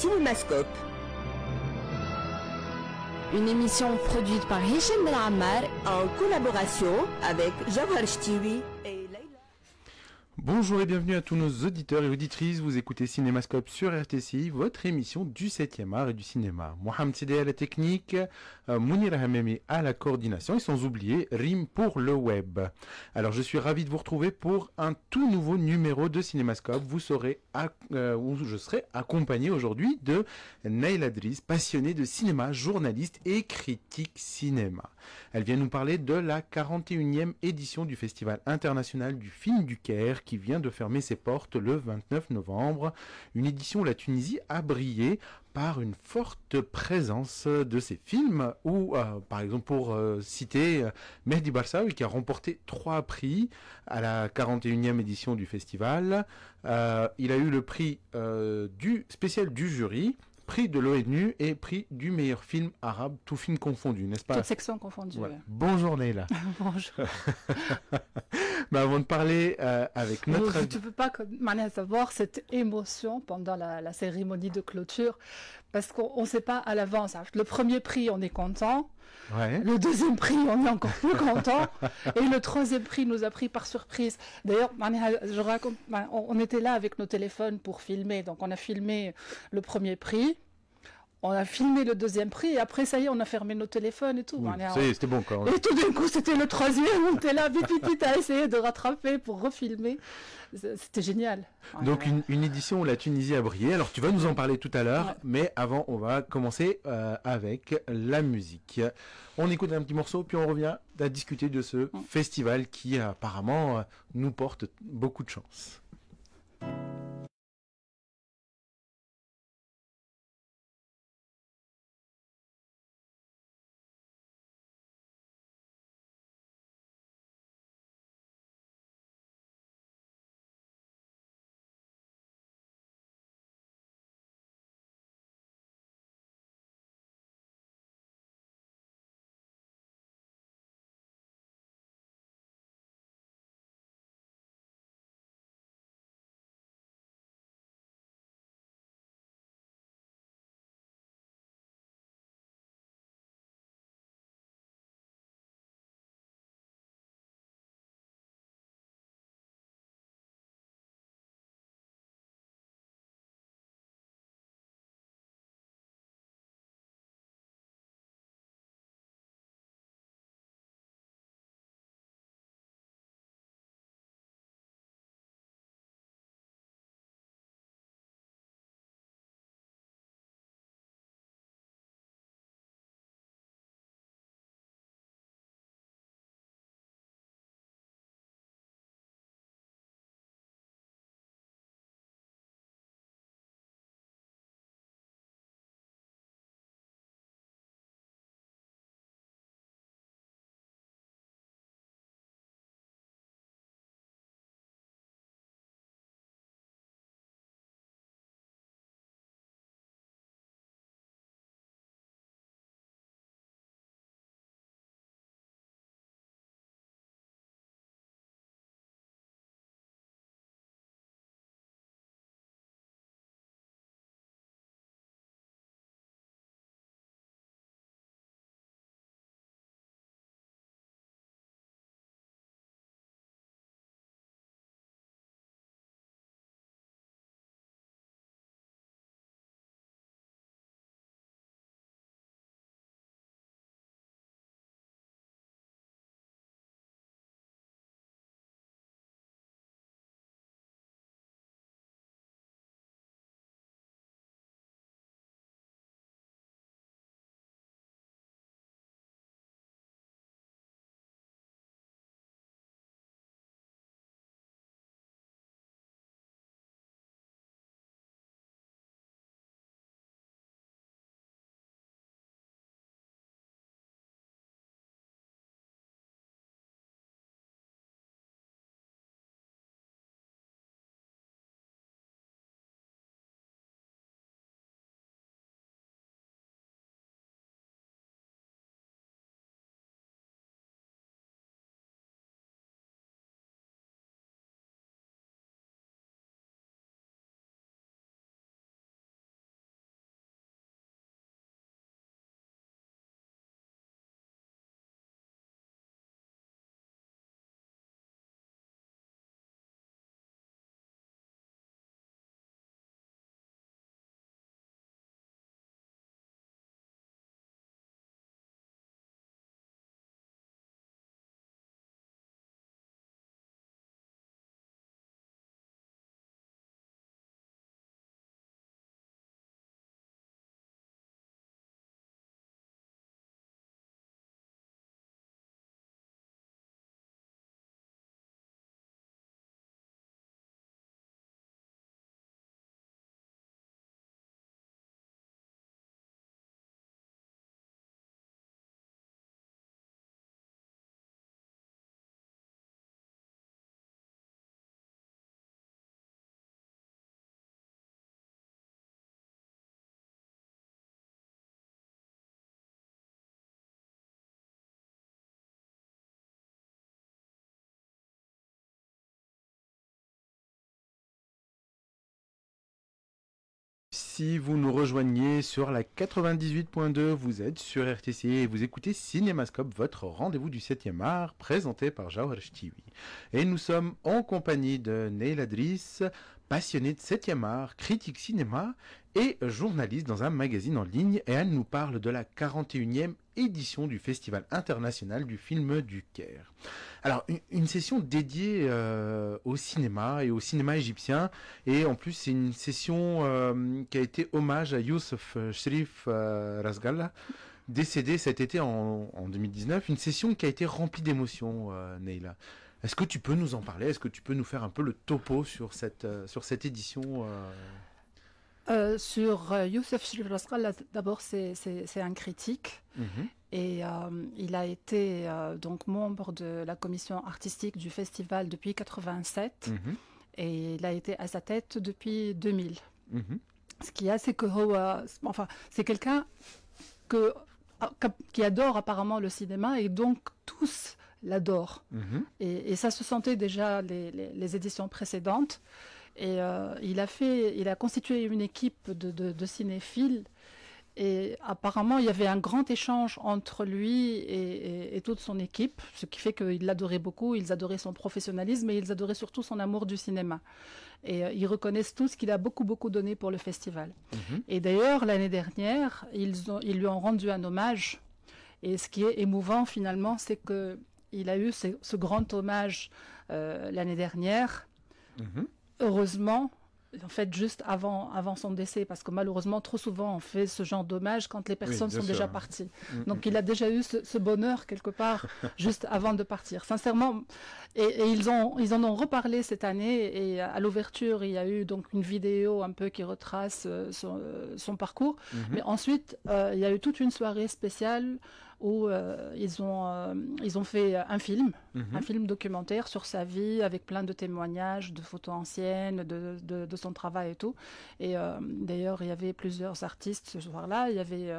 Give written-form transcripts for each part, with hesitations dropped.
Cinémascope. Une émission produite par Hicham Ben Ammar En collaboration avec Jawhar Chtiwi et Leïla. Bonjour et bienvenue à tous nos auditeurs et auditrices. Vous écoutez Cinémascope sur RTCI, votre émission du 7e art et du cinéma. Mohamed Sidé à la technique, Mounir Hamemi à la coordination et sans oublier Rim pour le web. Alors je suis ravi de vous retrouver pour un tout nouveau numéro de Cinémascope. Où je serai accompagné aujourd'hui de Naïla Driss, passionnée de cinéma, journaliste et critique cinéma. Elle vient nous parler de la 41e édition du Festival international du film du Caire qui vient de fermer ses portes le 29 novembre. Une édition où la Tunisie a brillé par une forte présence de ses films, ou par exemple pour citer Mehdi Barsaoui qui a remporté 3 prix à la 41e édition du festival. Il a eu le prix du spécial du jury, prix de l'ONU et prix du meilleur film arabe, tout film confondu, n'est-ce pas? Toute section confondue. Voilà. Bonjour Leïla. Bonjour. Mais avant de parler avec notre... Tu peux pas savoir cette émotion pendant la cérémonie de clôture, parce qu'on ne sait pas à l'avance. Le premier prix, on est content. Ouais. Le deuxième prix, on est encore plus content. Et le troisième prix nous a pris par surprise. D'ailleurs, je raconte, on était là avec nos téléphones pour filmer. Donc, on a filmé le premier prix. On a filmé le deuxième prix et après, ça y est, on a fermé nos téléphones et tout. Oui, c'était bon quand même. Et tout d'un coup, c'était le troisième. On était là, vite, à essayer de rattraper pour refilmer. C'était génial. Donc, une édition où la Tunisie a brillé. Alors, tu vas nous en parler tout à l'heure. Ouais. Mais avant, on va commencer avec la musique. On écoute un petit morceau, puis on revient à discuter de ce festival qui, apparemment, nous porte beaucoup de chance. si vous nous rejoignez sur la 98.2, vous êtes sur RTC et vous écoutez Cinémascope, votre rendez-vous du 7e art, présenté par Jawhar Ch'tiwi. Et nous sommes en compagnie de Neila Driss, passionnée de 7e art, critique cinéma et journaliste dans un magazine en ligne. Et elle nous parle de la 41e édition du Festival international du film du Caire. Alors, une session dédiée au cinéma et au cinéma égyptien. Et en plus, c'est une session qui a été hommage à Youssef Cherif Razgalla, décédé cet été en 2019. Une session qui a été remplie d'émotions, Neila. Est-ce que tu peux nous en parler? Est-ce que tu peux nous faire un peu le topo sur cette édition Sur Youssef Cherif Razgalla, d'abord, c'est un critique. Et il a été donc membre de la commission artistique du festival depuis 1987 et il a été à sa tête depuis 2000. Ce qui est assez que enfin, c'est quelqu'un qui adore apparemment le cinéma et donc tous l'adorent. Et ça se sentait déjà les éditions précédentes. Et il a constitué une équipe de cinéphiles. Et apparemment, il y avait un grand échange entre lui et toute son équipe, ce qui fait qu'ils l'adoraient beaucoup, ils adoraient son professionnalisme et ils adoraient surtout son amour du cinéma. Et ils reconnaissent tous qu'il a beaucoup, beaucoup donné pour le festival. Et d'ailleurs, l'année dernière, ils lui ont rendu un hommage. Et ce qui est émouvant, finalement, c'est qu'il a eu ce grand hommage l'année dernière. Heureusement, en fait, juste avant son décès, parce que malheureusement, trop souvent, on fait ce genre d'hommage quand les personnes sont déjà parties. Donc, il a déjà eu ce bonheur, quelque part, juste avant de partir. Sincèrement, et ils en ont reparlé cette année, et à l'ouverture, il y a eu donc une vidéo un peu qui retrace son parcours. Mais ensuite, il y a eu toute une soirée spéciale où ils ont fait un film documentaire sur sa vie, avec plein de témoignages, de photos anciennes, de son travail et tout. Et d'ailleurs, il y avait plusieurs artistes ce soir-là. Il y avait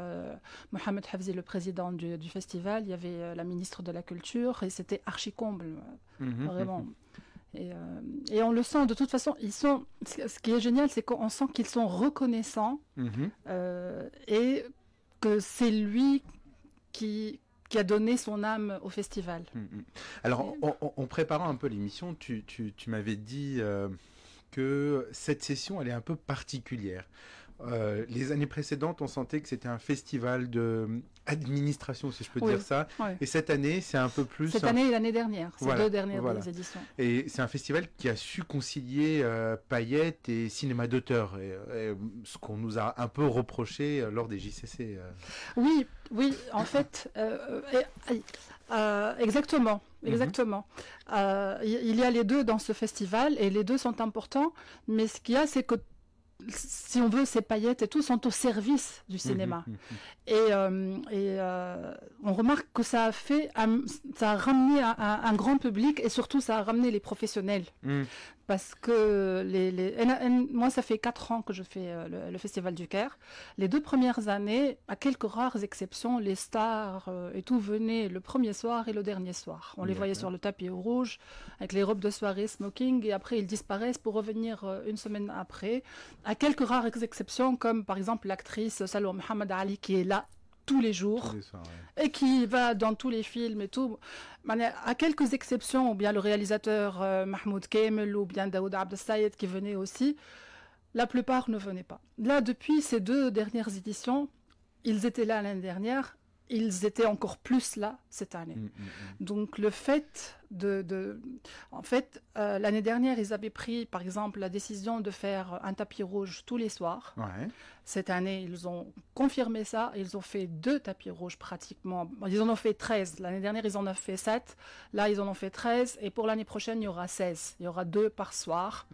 Mohamed Hafzi, le président du festival, il y avait la ministre de la Culture, et c'était archi-comble, vraiment. Et on le sent, de toute façon, ce qui est génial, c'est qu'on sent qu'ils sont reconnaissants et que c'est lui qui a donné son âme au festival. Alors, en préparant un peu l'émission, tu m'avais dit que cette session, elle est un peu particulière. Les années précédentes, on sentait que c'était un festival d'administration, si je peux dire ça. Et cette année, c'est un peu plus... Cette année et l'année dernière, ces deux dernières éditions. Et c'est un festival qui a su concilier paillettes et cinéma d'auteur, et ce qu'on nous a un peu reproché lors des JCC. Oui, en fait, exactement. Il y a les deux dans ce festival, et les deux sont importants, mais ce qu'il y a, c'est que si on veut, ces paillettes et tout sont au service du cinéma. Et on remarque que ça a ramené un grand public, et surtout ça a ramené les professionnels. Parce que moi, ça fait 4 ans que je fais le Festival du Caire. Les 2 premières années, à quelques rares exceptions, les stars et tout venaient le premier soir et le dernier soir. On les voyait sur le tapis rouge, avec les robes de soirée, smoking, et après ils disparaissent pour revenir une semaine après. À quelques rares exceptions, comme par exemple l'actrice Salwa Mohamed Ali, qui est là tous les jours, et qui va dans tous les films et tout. À quelques exceptions, ou bien le réalisateur Mahmoud Kamel, ou bien Daoud Abdel-Sayed qui venait aussi, la plupart ne venaient pas. Là, depuis ces 2 dernières éditions, ils étaient là l'année dernière, ils étaient encore plus là cette année. Donc le fait en fait, l'année dernière, ils avaient pris, par exemple, la décision de faire un tapis rouge tous les soirs. Cette année, ils ont confirmé ça. Ils ont fait 2 tapis rouges pratiquement. Ils en ont fait 13. L'année dernière, ils en ont fait 7. Là, ils en ont fait 13. Et pour l'année prochaine, il y aura 16. Il y aura 2 par soir.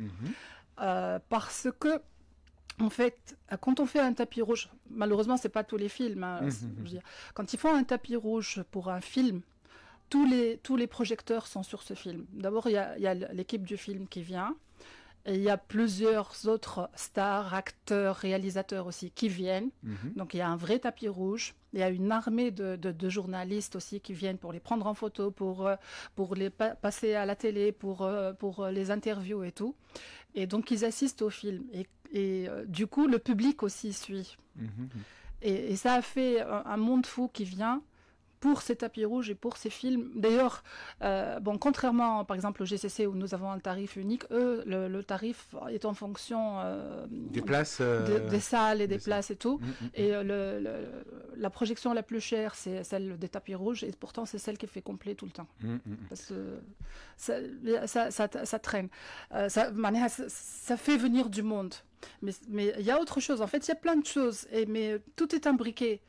Parce que, en fait, quand on fait un tapis rouge, malheureusement, c'est pas tous les films. Quand ils font un tapis rouge pour un film, tous les projecteurs sont sur ce film. D'abord, il y a l'équipe du film qui vient. Et il y a plusieurs autres stars, acteurs, réalisateurs aussi qui viennent. Donc il y a un vrai tapis rouge. Il y a une armée de journalistes aussi qui viennent pour les prendre en photo, pour les passer à la télé, pour les interviews et tout. Et donc ils assistent au film. Et du coup, le public aussi suit. Et ça a fait un monde fou qui vient pour ces tapis rouges et pour ces films. D'ailleurs, contrairement par exemple au GCC où nous avons un tarif unique, eux, le tarif est en fonction des places, des salles et des places et tout. Et la projection la plus chère, c'est celle des tapis rouges, et pourtant c'est celle qui fait complet tout le temps. Parce que ça traîne. Ça fait venir du monde. Mais il y a autre chose. En fait, il y a plein de choses, mais tout est imbriqué.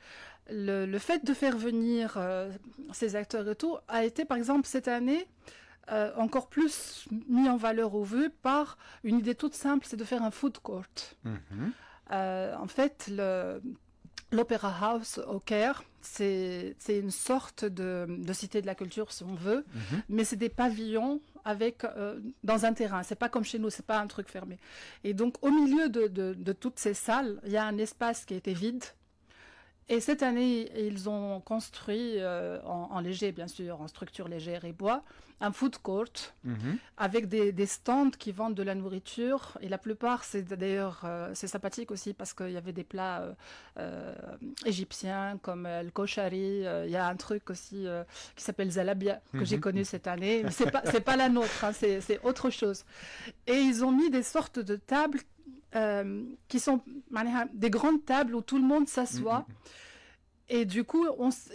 Le fait de faire venir ces acteurs et tout a été, par exemple, cette année, encore plus mis en valeur au vu par une idée toute simple, c'est de faire un food court. En fait, l'Opera House au Caire, c'est une sorte de cité de la culture, si on veut, mais c'est des pavillons avec dans un terrain. C'est pas comme chez nous, c'est pas un truc fermé. Et donc, au milieu de toutes ces salles, il y a un espace qui était vide. Et cette année, ils ont construit, en léger bien sûr, en structure légère et bois, un food court avec des stands qui vendent de la nourriture. Et la plupart, c'est d'ailleurs, c'est sympathique aussi parce qu'il y avait des plats égyptiens comme le koshari. Il y a un truc aussi qui s'appelle zalabia que j'ai connu cette année. Mais c'est pas la nôtre, hein, c'est autre chose. Et ils ont mis des sortes de tables qui sont des grandes tables où tout le monde s'assoit. Et du coup,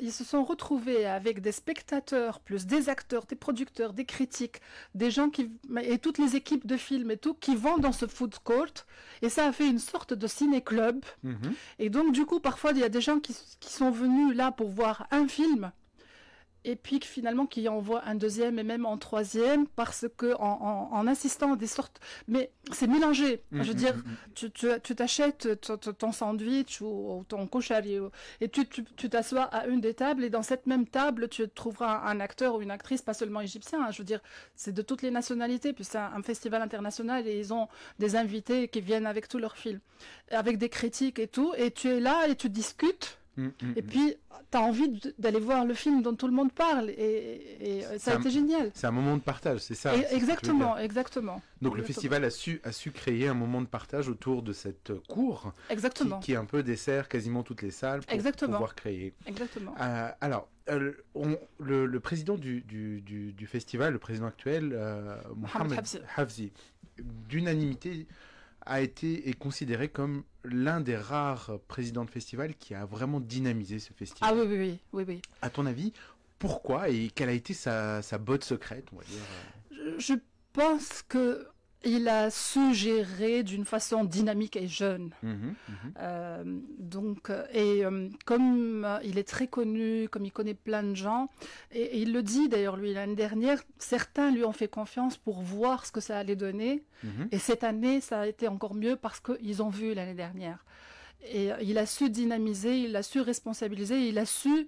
ils se sont retrouvés avec des spectateurs, plus des acteurs, des producteurs, des critiques, des gens et toutes les équipes de films et tout, qui vont dans ce food court. Et ça a fait une sorte de ciné-club. Et donc, du coup, parfois, il y a des gens qui sont venus là pour voir un film. Et puis finalement qui envoie un deuxième et même en troisième parce que en assistant à des sortes, mais c'est mélangé. Je veux dire, tu t'achètes ton sandwich ou ton koshari et tu t'assois à une des tables, et dans cette même table tu trouveras un acteur ou une actrice, pas seulement égyptien, hein, je veux dire, c'est de toutes les nationalités, puis c'est un festival international et ils ont des invités qui viennent avec tous leurs films, avec des critiques et tout, et tu es là et tu discutes. Et puis, tu as envie d'aller voir le film dont tout le monde parle. Et ça a été génial. C'est un moment de partage, c'est ça. Exactement. Donc le festival a su créer un moment de partage autour de cette cour. Exactement. Qui un peu dessert quasiment toutes les salles pour pouvoir créer. Exactement. Alors, le président du festival, le président actuel, Mohamed Hafzi, d'unanimité, a été et considéré comme l'un des rares présidents de festival qui a vraiment dynamisé ce festival. Ah oui. À ton avis, pourquoi et quelle a été sa botte secrète, on va dire Je pense que il a su gérer d'une façon dynamique et jeune. Comme il est très connu, comme il connaît plein de gens, et il le dit d'ailleurs lui l'année dernière, certains lui ont fait confiance pour voir ce que ça allait donner. Et cette année, ça a été encore mieux parce qu'ils ont vu l'année dernière. Et il a su dynamiser, il a su responsabiliser, il a su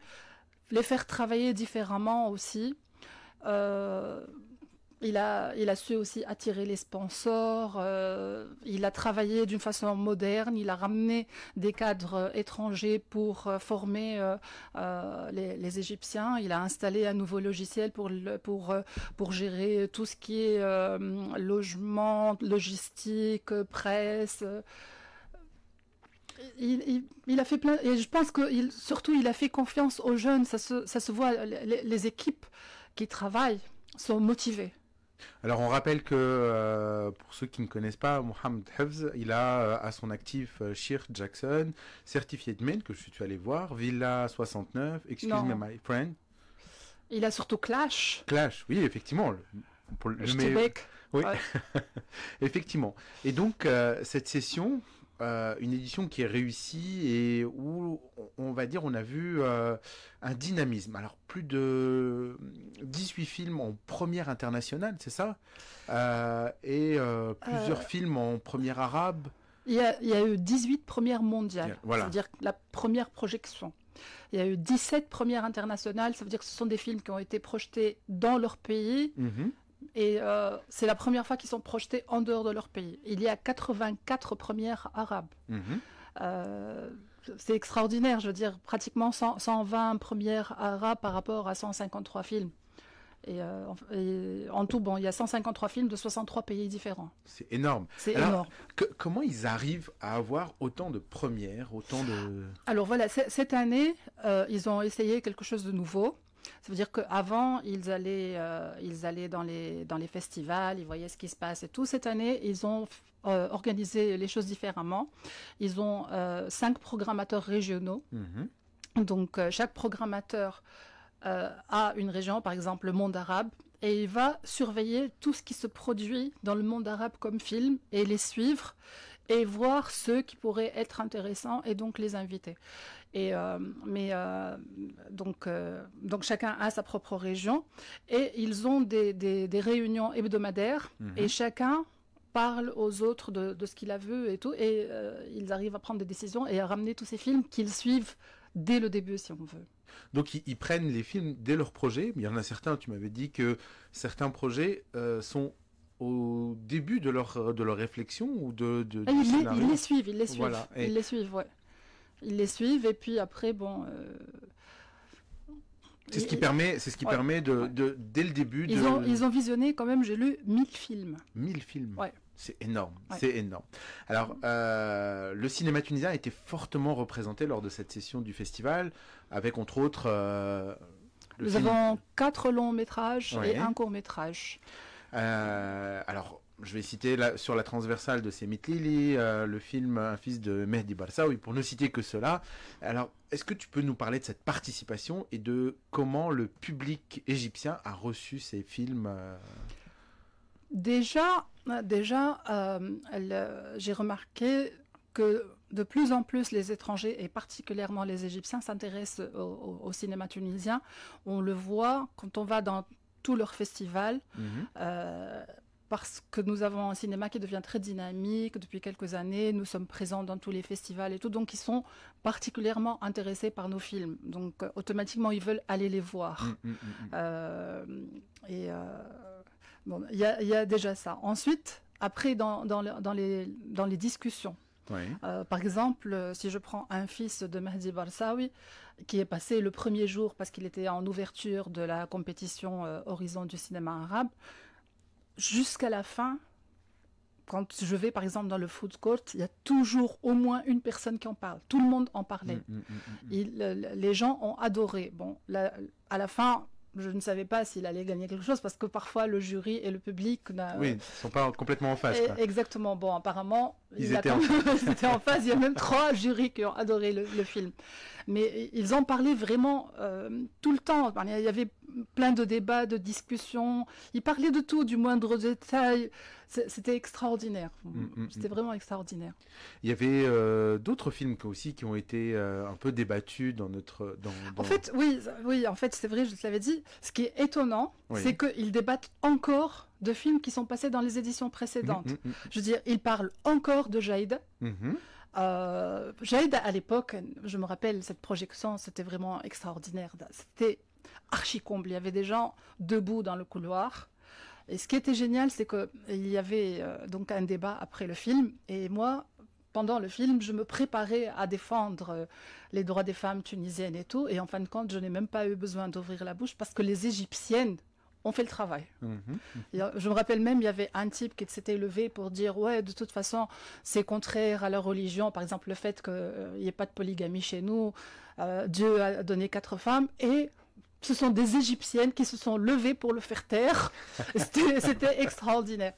les faire travailler différemment aussi. Il a su aussi attirer les sponsors, il a travaillé d'une façon moderne, il a ramené des cadres étrangers pour former les Égyptiens, il a installé un nouveau logiciel pour gérer tout ce qui est logement, logistique, presse. Il a fait plein, et je pense que surtout il a fait confiance aux jeunes, ça se voit, les équipes qui travaillent sont motivées. Alors on rappelle que pour ceux qui ne connaissent pas, Mohamed Hafz, il a à son actif Sheikh Jackson, Certified Men, que je suis allé voir, Villa 69, Excuse Me My Friend. Il a surtout Clash. Clash, oui, effectivement. Oui, ouais. Effectivement. Et donc cette session, une édition qui est réussie et où on va dire on a vu un dynamisme. Alors plus de 18 films en première internationale, c'est ça, et plusieurs films en première arabe. Il y a eu 18 premières mondiales, voilà. C'est-à-dire la première projection. Il y a eu 17 premières internationales, ça veut dire que ce sont des films qui ont été projetés dans leur pays, et c'est la première fois qu'ils sont projetés en dehors de leur pays. Il y a 84 premières arabes. C'est extraordinaire, je veux dire, pratiquement 120 premières arabes par rapport à 153 films. Et en tout, bon, il y a 153 films de 63 pays différents. C'est énorme. C'est Alors, énorme. Comment ils arrivent à avoir autant de premières, autant de... Alors voilà, cette année, ils ont essayé quelque chose de nouveau. Ça veut dire qu'avant, ils allaient dans les festivals, ils voyaient ce qui se passe et tout. Cette année, ils ont organisé les choses différemment. Ils ont 5 programmateurs régionaux. Donc, chaque programmateur a une région, par exemple le monde arabe, et il va surveiller tout ce qui se produit dans le monde arabe comme film et les suivre et voir ceux qui pourraient être intéressants et donc les inviter. Donc chacun a sa propre région et ils ont des réunions hebdomadaires et chacun parle aux autres de ce qu'il a vu et tout, et ils arrivent à prendre des décisions et à ramener tous ces films qu'ils suivent dès le début, si on veut. Donc ils prennent les films dès leur projet. Il y en a certains, tu m'avais dit que certains projets sont au début de leur réflexion ou du scénario. Ils les suivent. Voilà. Ils les suivent, ouais. Ils les suivent et puis après, bon... C'est ce qui permet dès le début... Ils ont visionné quand même, j'ai lu, 1000 films. 1000 films. Ouais. C'est énorme, ouais. C'est énorme. Alors, le cinéma tunisien a été fortement représenté lors de cette session du festival, avec entre autres... Nous avons 4 longs métrages ouais. et 1 court métrage. Alors, je vais citer sur la transversale de Semit Lili, le film Un fils de Mehdi Barsaoui, pour ne citer que cela. Alors, est-ce que tu peux nous parler de cette participation et de comment le public égyptien a reçu ces films Déjà, j'ai remarqué que de plus en plus les étrangers, et particulièrement les Égyptiens, s'intéressent au cinéma tunisien. On le voit quand on va dans tous leurs festivals, parce que nous avons un cinéma qui devient très dynamique depuis quelques années. Nous sommes présents dans tous les festivals et tout, donc ils sont particulièrement intéressés par nos films. Donc automatiquement, ils veulent aller les voir. Bon, il y a déjà ça. Ensuite, après, dans les discussions, ouais. Par exemple, si je prends Un fils de Mehdi Barsaoui, qui est passé le premier jour parce qu'il était en ouverture de la compétition Horizon du cinéma arabe, jusqu'à la fin, quand je vais par exemple dans le food court, il y a toujours au moins une personne qui en parle. Tout le monde en parlait. Les gens ont adoré. Bon, à la fin... Je ne savais pas s'il allait gagner quelque chose parce que parfois le jury et le public... Oui, ils ne sont pas complètement en phase. Exactement. Bon, apparemment, ils étaient en phase. Il y a même 3 jurys qui ont adoré le film. Mais ils en parlaient vraiment tout le temps. Il y avait plein de débats, de discussions. Ils parlaient de tout, du moindre détail. C'était extraordinaire. C'était vraiment extraordinaire. Il y avait d'autres films aussi qui ont été un peu débattus dans notre... En fait, oui, en fait, c'est vrai, je te l'avais dit. Ce qui est étonnant, c'est qu'ils débattent encore de films qui sont passés dans les éditions précédentes. Je veux dire, ils parlent encore de Jaïd. Jaïd, à l'époque, je me rappelle, cette projection, c'était vraiment extraordinaire. C'était archi-comble. Il y avait des gens debout dans le couloir. Et ce qui était génial, c'est qu'il y avait donc un débat après le film. Et moi, pendant le film, je me préparais à défendre les droits des femmes tunisiennes et tout. Et en fin de compte, je n'ai même pas eu besoin d'ouvrir la bouche parce que les Égyptiennes ont fait le travail. Je me rappelle même, il y avait un type qui s'était levé pour dire « Ouais, de toute façon, c'est contraire à la religion. Par exemple, le fait qu'il n'y ait pas de polygamie chez nous. Dieu a donné 4 femmes. » Et ce sont des Égyptiennes qui se sont levées pour le faire taire. C'était extraordinaire.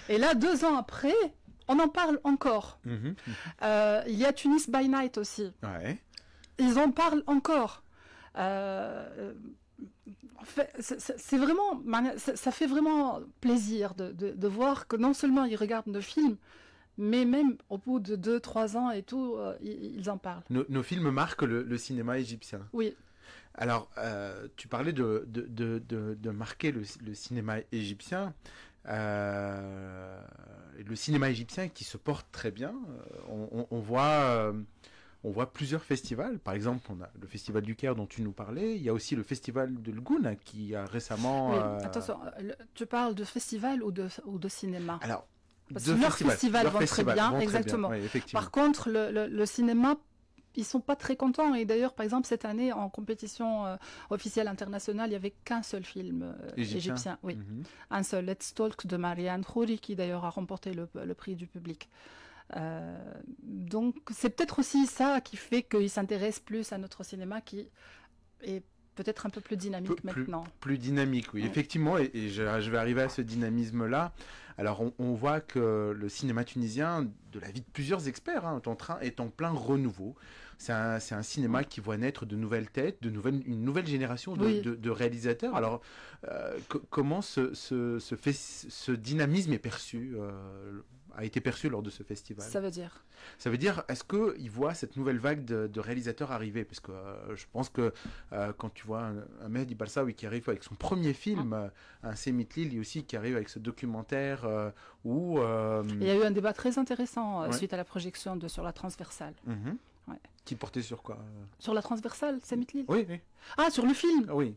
Et là, 2 ans après, on en parle encore. Il y a Tunis by Night aussi. Ouais. Ils en parlent encore. En fait, c'est vraiment, ça fait vraiment plaisir de voir que non seulement ils regardent nos films, mais même au bout de 2-3 ans et tout, ils en parlent. Nos films marquent le cinéma égyptien. Oui. Alors, tu parlais de marquer le cinéma égyptien. Le cinéma égyptien qui se porte très bien. On voit on voit plusieurs festivals. Par exemple, on a le Festival du Caire dont tu nous parlais. Il y a aussi le Festival de Lgoun qui a récemment... Oui, attention, tu parles de festival ou de cinéma? Alors, parce que leurs festivals vont très bien, exactement. Oui, par contre, le cinéma, ils sont pas très contents. Et d'ailleurs, par exemple, cette année, en compétition officielle internationale, il n'y avait qu'un seul film égyptien. Oui, un seul, Let's Talk de Marianne Khouri, qui d'ailleurs a remporté le prix du public. Donc, c'est peut-être aussi ça qui fait qu'ils s'intéressent plus à notre cinéma, qui est peut-être un peu plus dynamique maintenant. Plus dynamique, oui, effectivement, et je vais arriver à ce dynamisme-là. Alors, on voit que le cinéma tunisien, de l'avis de plusieurs experts, est en plein renouveau. C'est un cinéma qui voit naître de nouvelles têtes, une nouvelle génération de réalisateurs. Alors, comment ce dynamisme est perçu a été perçu lors de ce festival? Ça veut dire, est-ce qu'ils voient cette nouvelle vague de réalisateurs arriver? Parce que je pense que quand tu vois un Mehdi Balsaoui qui arrive avec son premier film, un Semitli aussi qui arrive avec ce documentaire où... Il y a eu un débat très intéressant suite à la projection sur la transversale. Ouais. Qui portait sur quoi? Sur la transversale, Semitli? Oui. Ah, sur le film? Oui.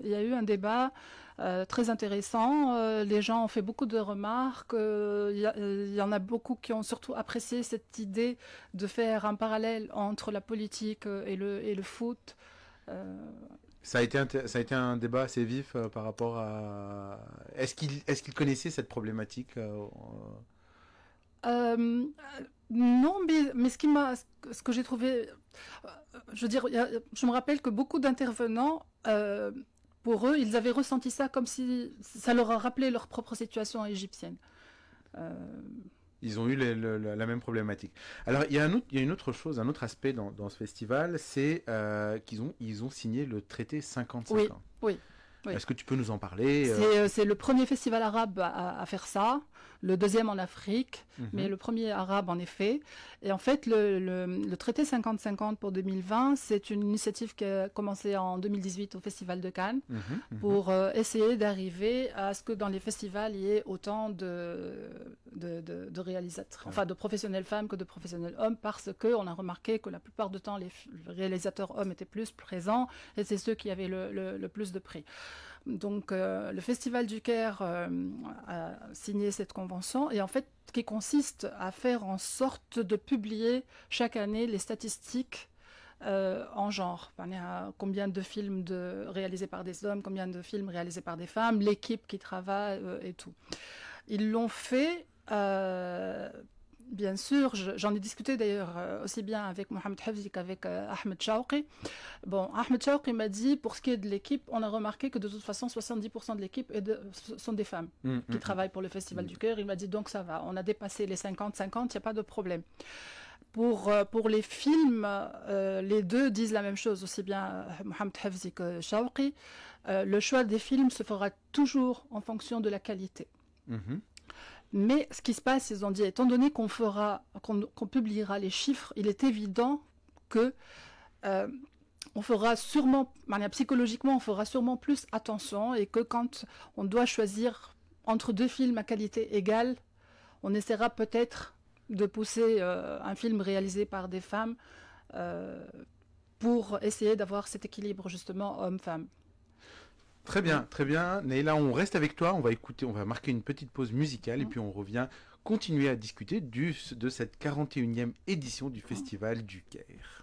Il y a eu un débat très intéressant. Les gens ont fait beaucoup de remarques. Il y en a beaucoup qui ont surtout apprécié cette idée de faire un parallèle entre la politique et le foot. Ça a été un débat assez vif par rapport à... Est-ce qu'il connaissait cette problématique Non, mais ce que j'ai trouvé, je veux dire, je me rappelle que beaucoup d'intervenants, pour eux, ils avaient ressenti ça comme si ça leur a rappelé leur propre situation égyptienne. Ils ont eu la même problématique. Alors, il y a une autre chose, un autre aspect dans ce festival, c'est qu'ils ont signé le traité 50-50. Oui. Est-ce que tu peux nous en parler? C'est le premier festival arabe à faire ça, le deuxième en Afrique, mais le premier arabe en effet. Et en fait, le traité 50-50 pour 2020, c'est une initiative qui a commencé en 2018 au Festival de Cannes pour essayer d'arriver à ce que dans les festivals, il y ait autant de réalisateurs, enfin de professionnels femmes que de professionnels hommes, parce qu'on a remarqué que la plupart du temps, les réalisateurs hommes étaient plus présents et c'est ceux qui avaient le plus de prix. Donc, le Festival du Caire a signé cette convention et en fait, qui consiste à faire en sorte de publier chaque année les statistiques en genre. Combien de films réalisés par des hommes, combien de films réalisés par des femmes, l'équipe qui travaille et tout. Ils l'ont fait... Bien sûr, j'en ai discuté d'ailleurs aussi bien avec Mohamed Hafzi qu'avec Ahmed Chawqi. Bon, Ahmed Chawqi m'a dit, pour ce qui est de l'équipe, on a remarqué que de toute façon, 70% de l'équipe sont des femmes qui travaillent pour le Festival du Caire. Il m'a dit, donc ça va, on a dépassé les 50-50, il n'y a pas de problème. Pour les films, les deux disent la même chose, aussi bien Mohamed Hafzi que Chawqi. Le choix des films se fera toujours en fonction de la qualité. Mais ce qui se passe, ils ont dit, étant donné qu'on publiera les chiffres, il est évident que on fera sûrement, psychologiquement, on fera sûrement plus attention et que quand on doit choisir entre deux films à qualité égale, on essaiera peut-être de pousser un film réalisé par des femmes pour essayer d'avoir cet équilibre justement homme-femme. Très bien, très bien. Neila, on reste avec toi, on va marquer une petite pause musicale et puis on revient continuer à discuter de cette 41e édition du Festival du Caire.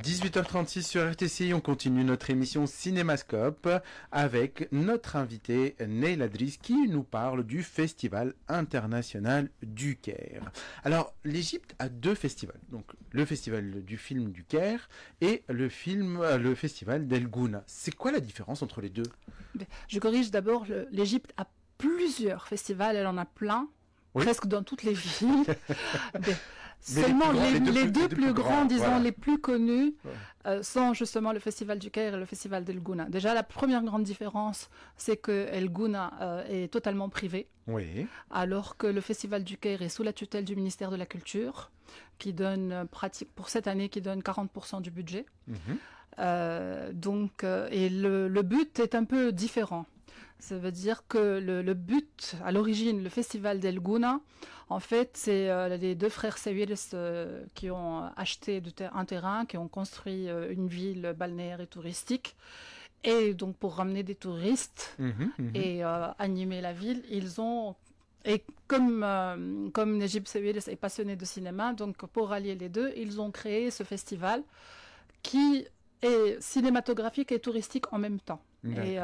18h36 sur RTCI, on continue notre émission Cinémascope avec notre invité Neil Adris qui nous parle du Festival international du Caire. Alors, l'Égypte a deux festivals, donc le Festival du film du Caire et le Festival d'El Gouna. C'est quoi la différence entre les deux? Je corrige d'abord, l'Égypte a plusieurs festivals, elle en a plein, oui, presque dans toutes les villes. Seulement les deux plus grands, disons, voilà, les plus connus, sont justement le Festival du Caire et le Festival d'El Gouna. Déjà, la première grande différence, c'est que El Gouna est totalement privé, oui, alors que le Festival du Caire est sous la tutelle du ministère de la Culture, qui donne, pour cette année, qui donne 40% du budget. Et le but est un peu différent. Ça veut dire que le but, à l'origine, le festival d'El Gouna, en fait, c'est les deux frères Sawiris qui ont acheté un terrain, qui ont construit une ville balnéaire et touristique. Et donc, pour ramener des touristes et animer la ville, ils ont... Et comme Najib Sawiris est passionné de cinéma, donc pour allier les deux, ils ont créé ce festival qui est cinématographique et touristique en même temps. Et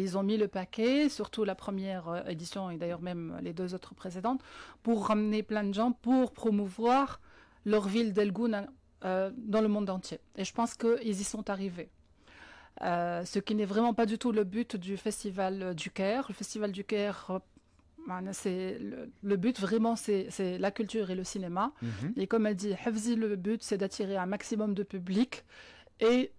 ils ont mis le paquet, surtout la première édition et d'ailleurs même les deux autres précédentes, pour ramener plein de gens, pour promouvoir leur ville d'El Gouna dans le monde entier. Et je pense qu'ils y sont arrivés. Ce qui n'est vraiment pas du tout le but du Festival du Caire. Le Festival du Caire, c'est le but vraiment, c'est la culture et le cinéma. Et comme elle dit, Hafzi, le but, c'est d'attirer un maximum de public et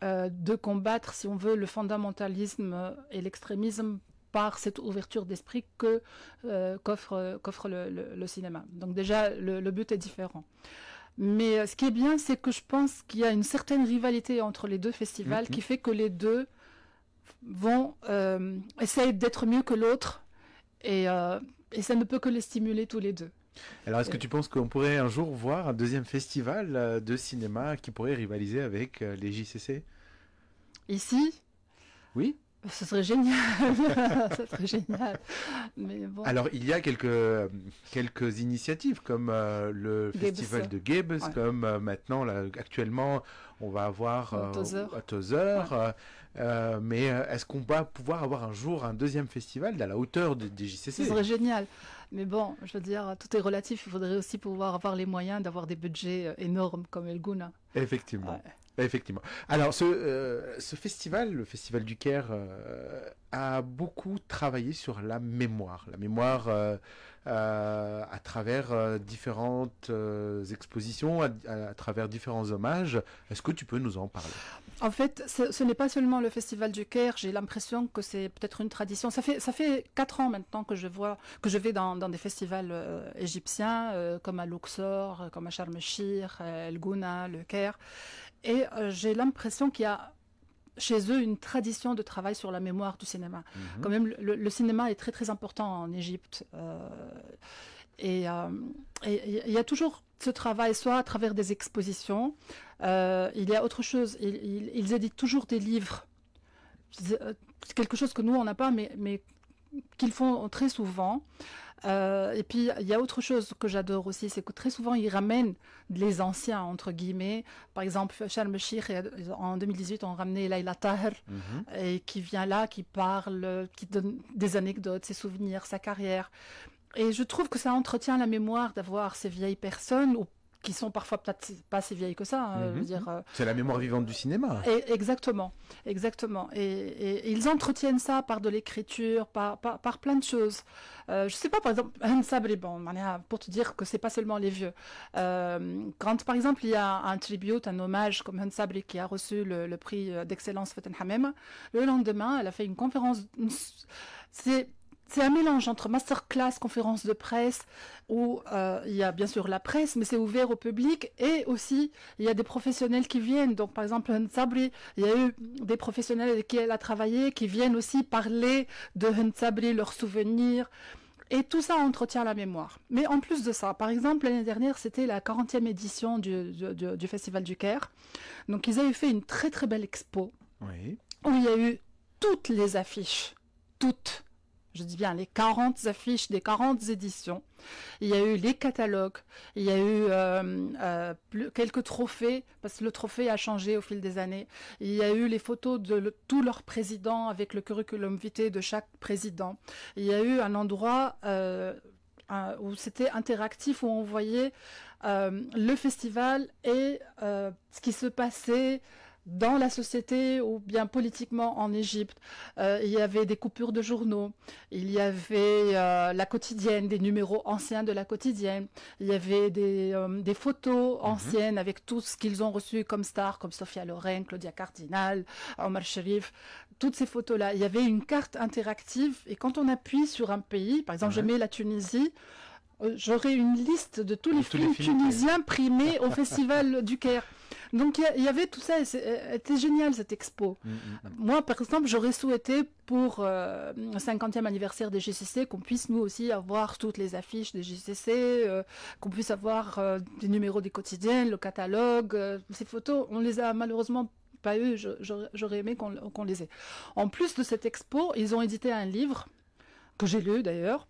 de combattre, si on veut, le fondamentalisme et l'extrémisme par cette ouverture d'esprit qu'offre le cinéma. Donc déjà, le but est différent. Mais ce qui est bien, c'est que je pense qu'il y a une certaine rivalité entre les deux festivals qui fait que les deux vont essayer d'être mieux que l'autre et ça ne peut que les stimuler tous les deux. Alors, est-ce que tu penses qu'on pourrait un jour voir un deuxième festival de cinéma qui pourrait rivaliser avec les JCC? Ici? Oui. Ce serait génial. Ce serait génial. Mais bon. Alors, il y a quelques initiatives comme le festival de Gibbs, comme maintenant, là, actuellement, on va avoir à Tozeur. Mais est-ce qu'on va pouvoir avoir un jour un deuxième festival à la hauteur des JCC? Ce serait génial. Mais bon, je veux dire, tout est relatif. Il faudrait aussi pouvoir avoir les moyens d'avoir des budgets énormes comme El Gouna. Effectivement. Ouais. Effectivement. Alors, ce festival, le Festival du Caire, a beaucoup travaillé sur la mémoire. La mémoire à travers différentes expositions, à travers différents hommages. Est-ce que tu peux nous en parler? En fait, ce n'est pas seulement le Festival du Caire. J'ai l'impression que c'est peut-être une tradition. Ça fait 4 ans maintenant que je vais dans des festivals égyptiens, comme à Luxor, comme à Sharm el-Sheikh, El Gouna, le Caire. Et j'ai l'impression qu'il y a chez eux une tradition de travail sur la mémoire du cinéma. Quand même, le cinéma est très très important en Égypte. Et il y a toujours ce travail, soit à travers des expositions. Il y a autre chose. Ils éditent toujours des livres. C'est quelque chose que nous, on n'a pas, mais qu'ils font très souvent. Et puis, il y a autre chose que j'adore aussi, c'est que très souvent, ils ramènent les anciens, entre guillemets. Par exemple, Sharm el-Sheikh, en 2018, on ramenait Layla Taher, et qui vient là, qui parle, qui donne des anecdotes, ses souvenirs, sa carrière. Et je trouve que ça entretient la mémoire d'avoir ces vieilles personnes, qui sont parfois peut-être pas si vieilles que ça. Hein, je veux dire, c'est la mémoire vivante du cinéma. Exactement. Et ils entretiennent ça par de l'écriture, par plein de choses. Je sais pas, par exemple, Hans Sabri, pour te dire que c'est pas seulement les vieux. Quand, par exemple, il y a un tribute, un hommage comme Hans Sabri qui a reçu le prix d'excellence Faten Hamem, le lendemain, elle a fait une conférence. C'est un mélange entre masterclass, conférence de presse, où il y a bien sûr la presse, mais c'est ouvert au public, et aussi il y a des professionnels qui viennent. Donc par exemple, Hans Sabri, il y a eu des professionnels avec qui elle a travaillé, qui viennent aussi parler de Hans Sabri, leurs souvenirs, et tout ça entretient la mémoire. Mais en plus de ça, par exemple, l'année dernière, c'était la 40e édition du Festival du Caire. Donc ils avaient fait une très très belle expo, où il y a eu toutes les affiches, toutes, Je dis bien les 40 affiches des 40 éditions. Il y a eu les catalogues, il y a eu quelques trophées, parce que le trophée a changé au fil des années. Il y a eu les photos de tous leurs présidents avec le curriculum vitae de chaque président. Il y a eu un endroit où c'était interactif, où on voyait le festival et ce qui se passait dans la société ou bien politiquement en Égypte. Il y avait des coupures de journaux, il y avait la quotidienne, des numéros anciens de la quotidienne, il y avait des photos anciennes avec tout ce qu'ils ont reçu comme stars, comme Sophia Loren, Claudia Cardinal, Omar Sharif, toutes ces photos-là. Il y avait une carte interactive et quand on appuie sur un pays, par exemple je mets la Tunisie, j'aurai une liste de tous les films tunisiens primés au Festival du Caire. Donc il y avait tout ça, et c'était génial cette expo. Moi par exemple j'aurais souhaité pour le 50e anniversaire des GCC qu'on puisse nous aussi avoir toutes les affiches des GCC, qu'on puisse avoir des numéros des quotidiens, le catalogue, ces photos, on les a malheureusement pas eu, j'aurais aimé qu'on les ait. En plus de cette expo, ils ont édité un livre, que j'ai lu d'ailleurs,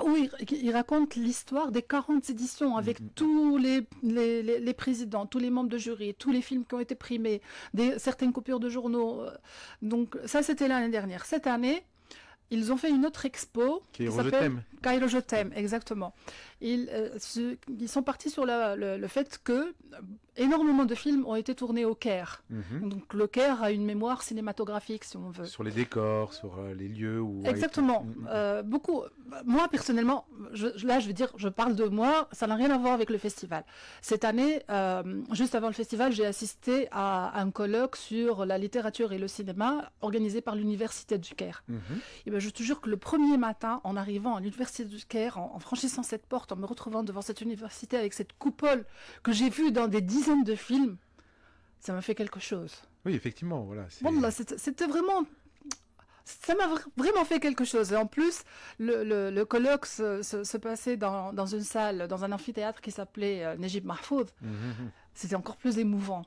où il raconte l'histoire des 40 éditions avec tous les présidents, tous les membres de jury, tous les films qui ont été primés, certaines coupures de journaux. Donc ça, c'était l'année dernière. Cette année, ils ont fait une autre expo qui s'appelle Cairo Je t'aime, exactement. Ils sont partis sur le fait que énormément de films ont été tournés au Caire. Donc le Caire a une mémoire cinématographique, si on veut. Sur les décors, sur les lieux où... Exactement. Beaucoup. Moi, personnellement, là, je veux dire, je parle de moi, ça n'a rien à voir avec le festival. Cette année, juste avant le festival, j'ai assisté à un colloque sur la littérature et le cinéma organisé par l'Université du Caire. Et ben, je te jure que le premier matin, en arrivant à l'Université du Caire, en franchissant cette porte, en me retrouvant devant cette université avec cette coupole que j'ai vue dans des dizaines de films, ça m'a fait quelque chose. Oui, effectivement, voilà. Bon, là, c'était vraiment... Ça m'a vraiment fait quelque chose. Et en plus, le colloque se passait dans une salle, dans un amphithéâtre qui s'appelait Nejib Mahfouz. C'était encore plus émouvant.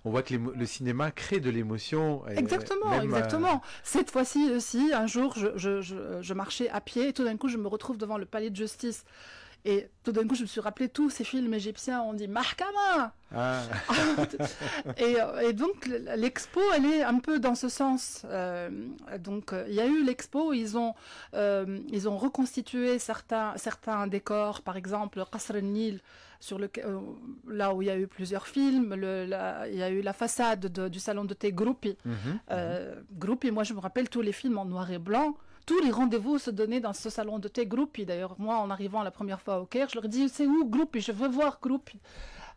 On voit que le cinéma crée de l'émotion. Exactement, exactement. Cette fois-ci aussi, un jour, je marchais à pied et tout d'un coup, je me retrouve devant le palais de justice. Et tout d'un coup, je me suis rappelé tous ces films égyptiens, on dit Mahkama. Et donc, l'expo, elle est un peu dans ce sens. Donc, il y a eu l'expo, ils ont reconstitué certains décors, par exemple, le Qasr al-Nil, là où il y a eu plusieurs films, il y a eu la façade du salon de thé Groupi. Groupi, moi, je me rappelle tous les films en noir et blanc. Tous les rendez-vous se donnaient dans ce salon de thé Groupi. D'ailleurs, moi, en arrivant la première fois au Caire, je leur ai dit, c'est où Groupi? Je veux voir Groupi.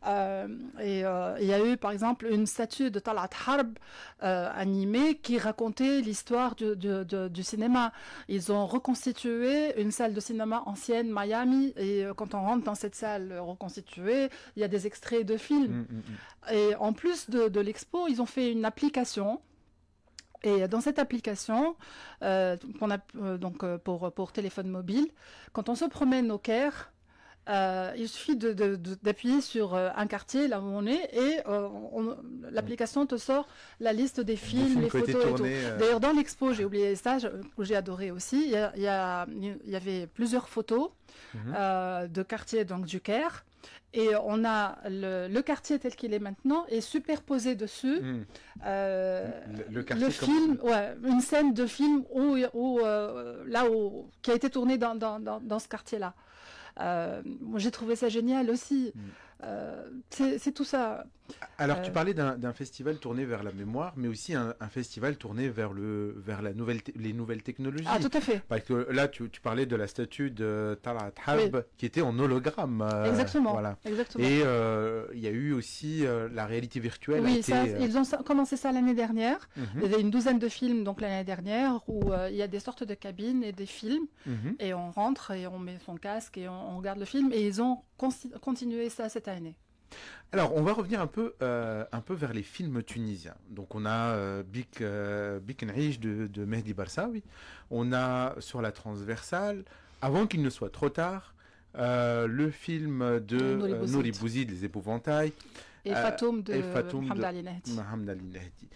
Il y a eu, par exemple, une statue de Talat Harb animée qui racontait l'histoire du cinéma. Ils ont reconstitué une salle de cinéma ancienne, Miami, et quand on rentre dans cette salle reconstituée, il y a des extraits de films. Et en plus de l'expo, ils ont fait une application. Et dans cette application, qu'on a pour téléphone mobile, quand on se promène au Caire, il suffit d'appuyer sur un quartier là où on est et l'application te sort la liste des films, les photos et tout. D'ailleurs, dans l'expo, j'ai oublié ça, que j'ai adoré aussi, il y avait plusieurs photos de quartiers donc, du Caire. Et on a le quartier tel qu'il est maintenant et superposé dessus le film, une scène de film qui a été tournée dans ce quartier-là. Moi, j'ai trouvé ça génial aussi. C'est tout ça. Alors, tu parlais d'un festival tourné vers la mémoire, mais aussi un festival tourné vers les nouvelles technologies. Ah, tout à fait. Parce que là, tu parlais de la statue de Talat Harb qui était en hologramme. Exactement. Voilà. Exactement. Et il y a eu aussi la réalité virtuelle. Oui, ils ont commencé ça l'année dernière. Il y avait une douzaine de films donc l'année dernière où il y a des sortes de cabines et des films. Et on rentre et on met son casque et on regarde le film. Et ils ont continué ça cette année. Alors, on va revenir un peu vers les films tunisiens. Donc, on a Bik N'iche de Mehdi Barsaoui. On a sur la transversale, avant qu'il ne soit trop tard, le film de Nouri Bouzid, Les Épouvantails. Et Fatoum de Mohamed Ali Nahdi.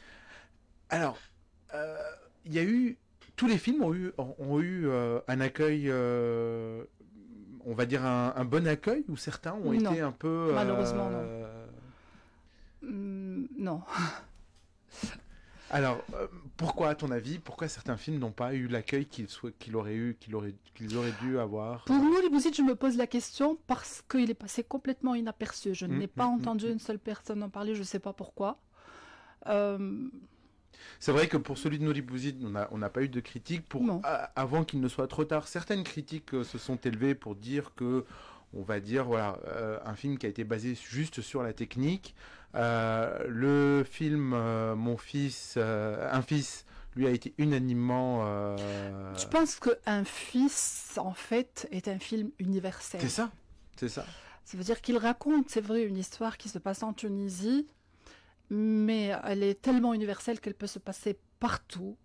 Alors, il y a eu tous les films ont eu un accueil, on va dire un bon accueil, ou certains ont Non. été un peu... Malheureusement, non. Alors, pourquoi, à ton avis, pourquoi certains films n'ont pas eu l'accueil qu'ils auraient dû avoir? Pour Nouri Bouzid, je me pose la question parce qu'il est passé complètement inaperçu. Je n'ai pas entendu une seule personne en parler, je ne sais pas pourquoi. C'est vrai que pour celui de Nouri Bouzid, on n'a pas eu de critiques. Avant qu'il ne soit trop tard, certaines critiques se sont élevées pour dire que, on va dire, voilà, un film qui a été basé juste sur la technique. Le film Un fils, lui a été unanimement... Je pense qu'un fils, en fait, est un film universel. C'est ça. Ça veut dire qu'il raconte, c'est vrai, une histoire qui se passe en Tunisie, mais elle est tellement universelle qu'elle peut se passer partout.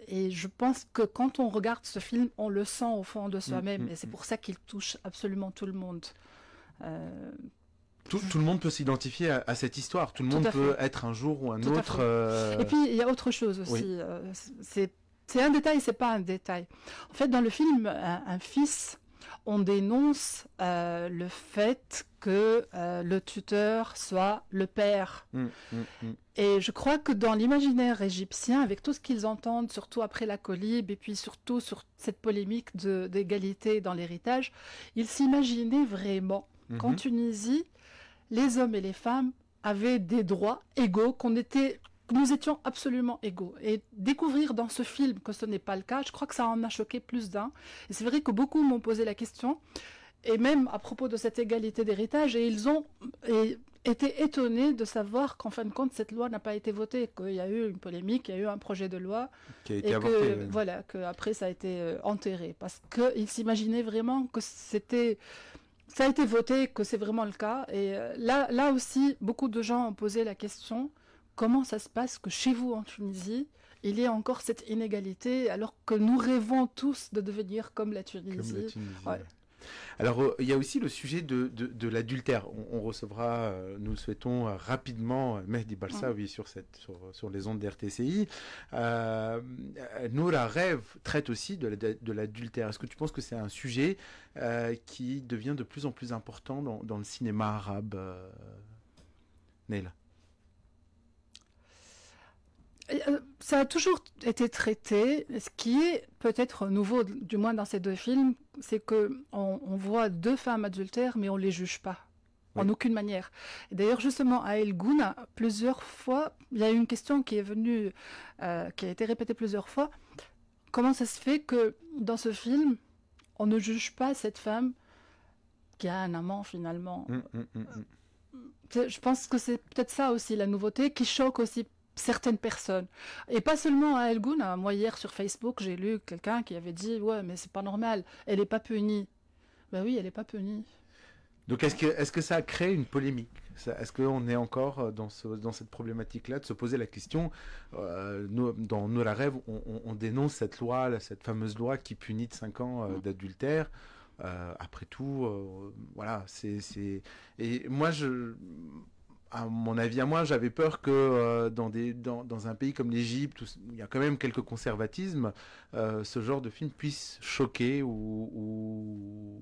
Et je pense que quand on regarde ce film, on le sent au fond de soi-même, et c'est pour ça qu'il touche absolument tout le monde. Tout le monde peut s'identifier à cette histoire. Tout le monde peut être un jour ou un autre. Et puis il y a autre chose aussi. Oui. C'est un détail, c'est pas un détail. En fait, dans le film Un fils, on dénonce le fait que le tuteur soit le père. Et je crois que dans l'imaginaire égyptien, avec tout ce qu'ils entendent, surtout après la colibé, et puis surtout sur cette polémique d'égalité dans l'héritage, ils s'imaginaient vraiment qu'en Tunisie, les hommes et les femmes avaient des droits égaux, nous étions absolument égaux. Et découvrir dans ce film que ce n'est pas le cas, je crois que ça en a choqué plus d'un. Et c'est vrai que beaucoup m'ont posé la question, et même à propos de cette égalité d'héritage, et ils ont été étonnés de savoir qu'en fin de compte, cette loi n'a pas été votée, qu'il y a eu une polémique, il y a eu un projet de loi, qui a été avorté, voilà, qu'après ça a été enterré, parce qu'ils s'imaginaient vraiment que ça a été voté, que c'est vraiment le cas. Et là aussi, beaucoup de gens ont posé la question, comment ça se passe que chez vous en Tunisie, il y a encore cette inégalité, alors que nous rêvons tous de devenir comme la Tunisie. Ouais. Alors, il y a aussi le sujet de l'adultère. On recevra, nous le souhaitons, rapidement Mehdi Balsaoui sur les ondes d'RTCI. Noura Rêve traite aussi de l'adultère. Est-ce que tu penses que c'est un sujet qui devient de plus en plus important dans le cinéma arabe, Neila? Ça a toujours été traité. Ce qui est peut-être nouveau, du moins dans ces deux films, c'est qu'on voit deux femmes adultères, mais on ne les juge pas. En aucune manière. Et d'ailleurs, justement, à El Gouna, plusieurs fois, il y a eu une question qui est venue, qui a été répétée plusieurs fois. Comment ça se fait que dans ce film, on ne juge pas cette femme qui a un amant finalement? Je pense que c'est peut-être ça aussi, la nouveauté, qui choque aussi certaines personnes. Et pas seulement à El Gouna. Moi, hier, sur Facebook, j'ai lu quelqu'un qui avait dit « Ouais, mais c'est pas normal, elle n'est pas punie. » Ben oui, elle n'est pas punie. Donc, est-ce que ça a créé une polémique? Est-ce qu'on est encore dans cette problématique-là de se poser la question? Dans Noura Rêve, on dénonce cette loi, cette fameuse loi qui punit de 5 ans d'adultère. Après tout, voilà, Et moi, à mon avis, j'avais peur que dans un pays comme l'Égypte, où il y a quand même quelques conservatismes, ce genre de film puisse choquer ou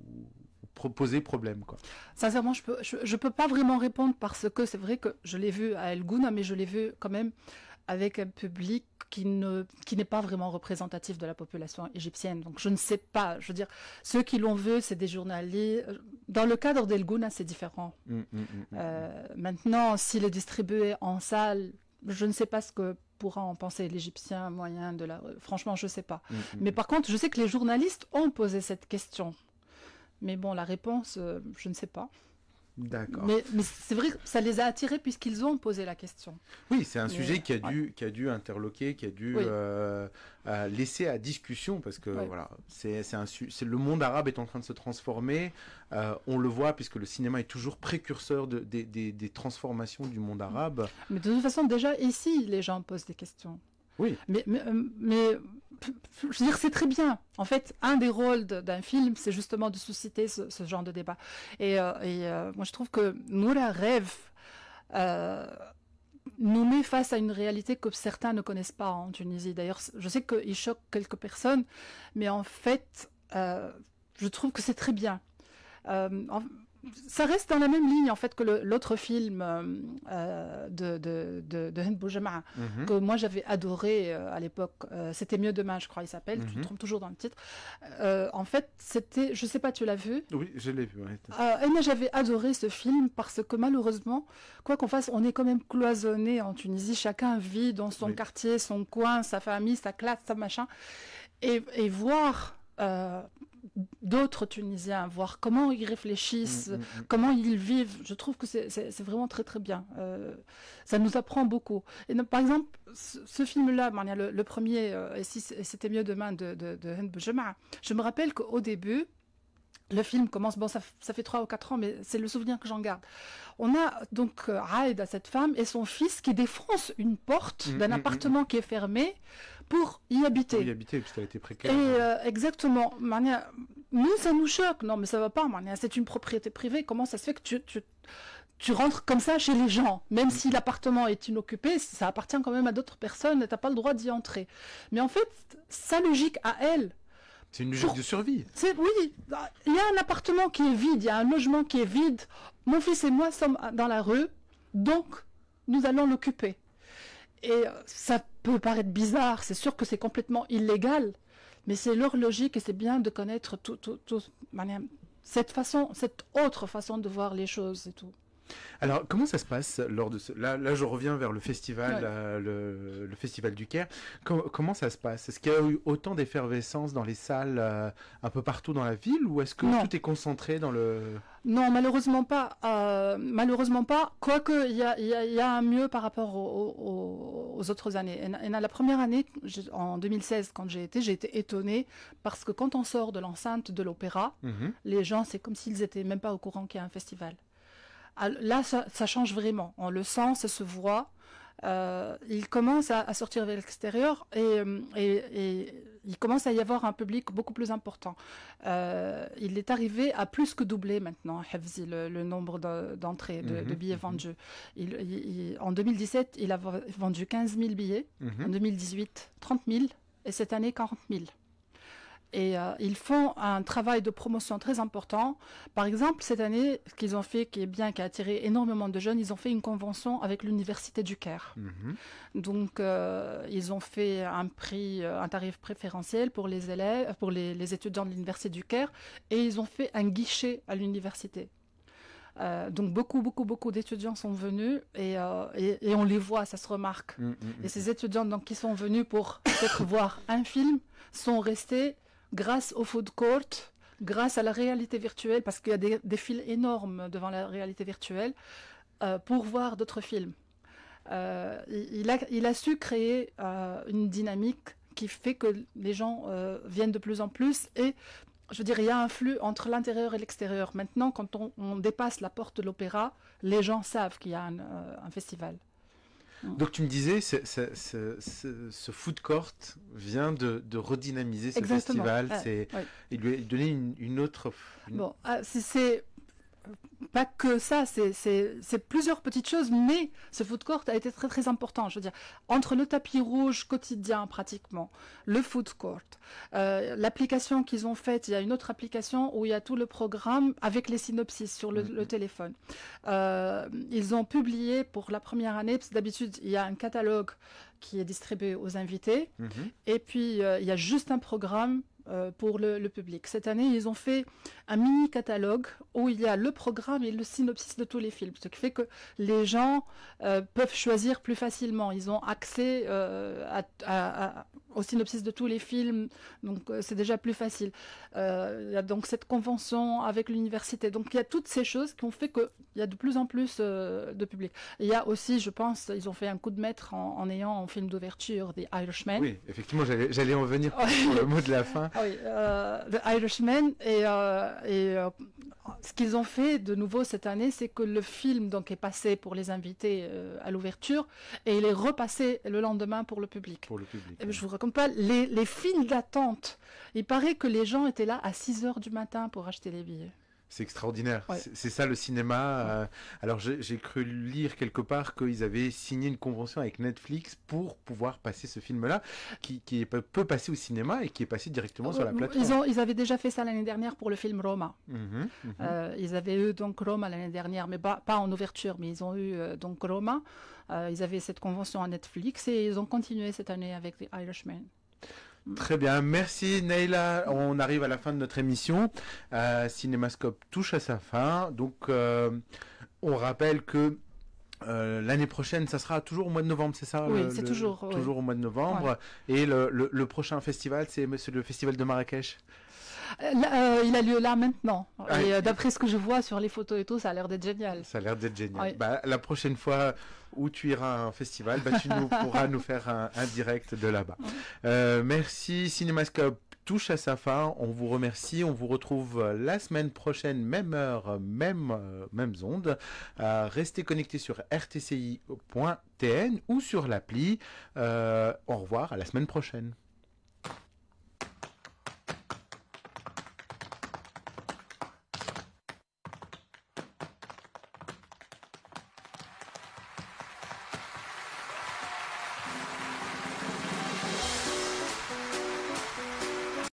poser problème, quoi. Sincèrement, je peux pas vraiment répondre parce que c'est vrai que je l'ai vu à El Gouna, mais je l'ai vu quand même avec un public qui n'est pas vraiment représentatif de la population égyptienne. Donc je ne sais pas. Je veux dire, ceux qui l'ont vu, c'est des journalistes. Dans le cadre d'El Gouna, c'est différent. Maintenant, s'il est distribué en salle, je ne sais pas ce que pourra en penser l'Égyptien moyen de la... Franchement, je ne sais pas. Mais par contre, je sais que les journalistes ont posé cette question. Mais bon, la réponse, je ne sais pas. D'accord. Mais c'est vrai que ça les a attirés puisqu'ils ont posé la question. Oui, c'est un sujet qui a dû interloquer, qui a dû laisser à discussion, parce que voilà, le monde arabe est en train de se transformer. On le voit puisque le cinéma est toujours précurseur des transformations du monde arabe. Mais de toute façon, déjà ici, les gens posent des questions. Oui. Mais je veux dire, c'est très bien. En fait, un des rôles d'un film, c'est justement de susciter ce genre de débat. Et moi, je trouve que Noura Rêve nous met face à une réalité que certains ne connaissent pas en Tunisie. D'ailleurs, je sais qu'il choque quelques personnes, mais en fait, je trouve que c'est très bien. Ça reste dans la même ligne en fait que l'autre film de Hind Boujemaa que moi j'avais adoré à l'époque. C'était Mieux demain, je crois, il s'appelle. Tu te trompes toujours dans le titre. En fait, c'était, je sais pas, tu l'as vu? Oui, je l'ai vu. Ouais. Et moi j'avais adoré ce film parce que malheureusement, quoi qu'on fasse, on est quand même cloisonné en Tunisie. Chacun vit dans son quartier, son coin, sa famille, sa classe, sa machin. Et voir d'autres Tunisiens, voir comment ils réfléchissent, comment ils vivent. Je trouve que c'est vraiment très très bien. Ça nous apprend beaucoup. Et donc, par exemple, ce film-là, le premier, et c'était Mieux demain de Hind Boujemaa, je me rappelle qu'au début, le film commence, bon ça fait 3 ou 4 ans, mais c'est le souvenir que j'en garde. On a donc Aïda, cette femme, et son fils qui défonce une porte d'un appartement qui est fermé pour y habiter. Pour y habiter, puisqu'elle était précaire. Et exactement. Nous, ça nous choque. Non, mais ça va pas. C'est une propriété privée. Comment ça se fait que tu rentres comme ça chez les gens? Même si l'appartement est inoccupé, ça appartient quand même à d'autres personnes et tu n'as pas le droit d'y entrer. Mais en fait, sa logique à elle, c'est une logique de survie. Oui, il y a un appartement qui est vide, il y a un logement qui est vide. Mon fils et moi sommes dans la rue, donc nous allons l'occuper. Et ça peut paraître bizarre, c'est sûr que c'est complètement illégal, mais c'est leur logique et c'est bien de connaître cette autre façon de voir les choses et tout. Alors, comment ça se passe lors de ce... Là, je reviens vers le festival, le festival du Caire. Comment ça se passe? Est-ce qu'il y a eu autant d'effervescence dans les salles un peu partout dans la ville, ou est-ce que tout est concentré dans le... Non, malheureusement pas. Malheureusement pas. Quoique, il y a un mieux par rapport aux autres années. Et la première année, en 2016, quand j'ai été étonnée parce que quand on sort de l'enceinte de l'opéra, les gens, c'est comme s'ils étaient même pas au courant qu'il y a un festival. Là, ça change vraiment. On le sent, ça se voit. Il commence à sortir vers l'extérieur et il commence à y avoir un public beaucoup plus important. Il est arrivé à plus que doubler maintenant, Hafzi, le nombre d'entrées, de billets vendus. En 2017, il a vendu 15 000 billets. En 2018, 30 000. Et cette année, 40 000. Et ils font un travail de promotion très important. Par exemple, cette année, ce qu'ils ont fait, qui est bien, qui a attiré énormément de jeunes, ils ont fait une convention avec l'Université du Caire. Donc, ils ont fait un tarif préférentiel pour les élèves, pour les étudiants de l'Université du Caire, et ils ont fait un guichet à l'université. Donc beaucoup d'étudiants sont venus et on les voit, ça se remarque. Et ces étudiants donc, qui sont venus pour peut-être voir un film sont restés grâce au food court, grâce à la réalité virtuelle, parce qu'il y a des files énormes devant la réalité virtuelle, pour voir d'autres films. Il a su créer une dynamique qui fait que les gens viennent de plus en plus et je veux dire, il y a un flux entre l'intérieur et l'extérieur. Maintenant, quand on dépasse la porte de l'opéra, les gens savent qu'il y a un festival. Donc tu me disais, ce food court vient de redynamiser ce festival. Il lui a donné une autre... Bon, c'est pas que ça, c'est plusieurs petites choses, mais ce food court a été très très important. Je veux dire, entre le tapis rouge quotidien pratiquement, le food court, l'application qu'ils ont faite, il y a une autre application où il y a tout le programme avec les synopsis sur le téléphone. Ils ont publié pour la première année, parce que d'habitude il y a un catalogue qui est distribué aux invités, et puis il y a juste un programme pour le public. Cette année, ils ont fait un mini-catalogue où il y a le programme et le synopsis de tous les films, ce qui fait que les gens peuvent choisir plus facilement. Ils ont accès au synopsis de tous les films, donc c'est déjà plus facile. Il y a donc cette convention avec l'université. Donc il y a toutes ces choses qui ont fait qu'il y a de plus en plus de public. Et il y a aussi, je pense, ils ont fait un coup de maître en ayant en film d'ouverture The Irishman. Oui, effectivement, j'allais en venir pour le mot de la fin. Oui, The Irishman. Et ce qu'ils ont fait de nouveau cette année, c'est que le film donc, est passé pour les invités à l'ouverture et il est repassé le lendemain pour le public. Pour le public. Je vous raconte pas, les files d'attente. Il paraît que les gens étaient là à 6 h du matin pour acheter les billets. C'est extraordinaire. Ouais. C'est ça le cinéma. Alors j'ai cru lire quelque part qu'ils avaient signé une convention avec Netflix pour pouvoir passer ce film-là, peut passer au cinéma et qui est passé directement sur la plateforme. Ils avaient déjà fait ça l'année dernière pour le film Roma. Ils avaient eu donc Roma l'année dernière, mais pas en ouverture, mais ils ont eu donc Roma. Ils avaient cette convention à Netflix et ils ont continué cette année avec The Irishman. Très bien, merci Neila. On arrive à la fin de notre émission. Cinémascope touche à sa fin. Donc, on rappelle que l'année prochaine, ça sera toujours au mois de novembre, c'est ça? Oui, c'est toujours au mois de novembre. Ouais. Et le prochain festival, c'est le festival de Marrakech. Il a lieu là maintenant. Et d'après ce que je vois sur les photos et tout, ça a l'air d'être génial. Ça a l'air d'être génial. Ouais. Bah, la prochaine fois où tu iras à un festival, tu pourras nous faire un direct de là-bas. Merci. Cinémascope touche à sa fin. On vous remercie. On vous retrouve la semaine prochaine, même heure, mêmes ondes. Restez connectés sur rtci.tn ou sur l'appli. Au revoir, à la semaine prochaine.